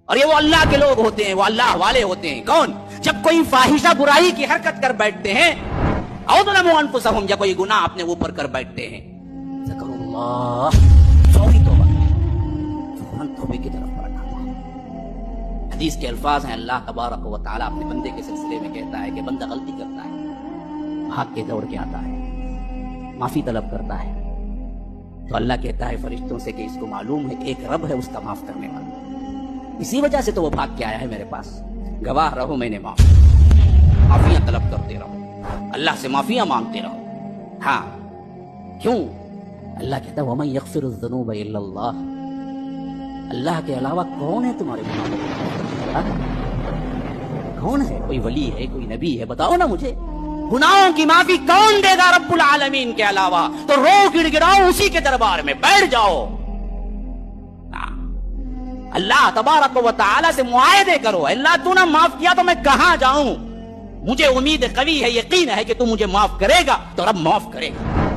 اور یہ وہ اللہ کے لوگ ہوتے ہیں، وہ اللہ والے ہوتے ہیں۔ کون؟ جب کوئی فاحشہ برائی کی حرکت کر بیٹھتے ہیں، او ظلموا انفسہم، یا کوئی گناہ اپنے اوپر کر بیٹھتے ہیں، ذکر اللہ، فوری توبہ، فوراً توبے کی طرف بڑھنا۔ حدیث کے الفاظ ہیں، اللہ تبارک و تعالیٰ اپنے بندے کے سلسلے میں کہتا ہے کہ بندہ غلطی کرتا ہے، بھاگ کے دوڑ کے آتا ہے، معافی طلب کرتا ہے، تو اللہ کہتا ہے فرشتوں سے کہ اس کو معلوم ہے کہ ایک رب ہے اس کا معاف کرنے والا، اسی وجہ سے تو وہ بھاگ کے آیا ہے میرے پاس، گواہ رہو میں نے معافیاں طلب کرتے رہو، اللہ سے معافیاں مانگتے رہو۔ ہاں کیوں؟ اللہ کہتا ہے وَمَن يَغْفِرُ الذُّنُوبَ إِلَّا اللَّهُ، اللہ کے علاوہ کون ہے تمہارے گناہوں؟ کون ہے؟ کوئی ولی ہے، کوئی نبی ہے؟ بتاؤ نا مجھے، گناہوں کی معافی کون دے گا رب العالمین کے علاوہ؟ تو رو گڑ گڑاؤ اسی کے دربار میں، بیٹھ جاؤ، اللہ تبارک و تعالی سے معاہدے کرو، اللہ تو نہ معاف کیا تو میں کہاں جاؤں؟ مجھے امید قوی ہے، یقین ہے کہ تو مجھے معاف کرے گا، تو رب معاف کرے گا۔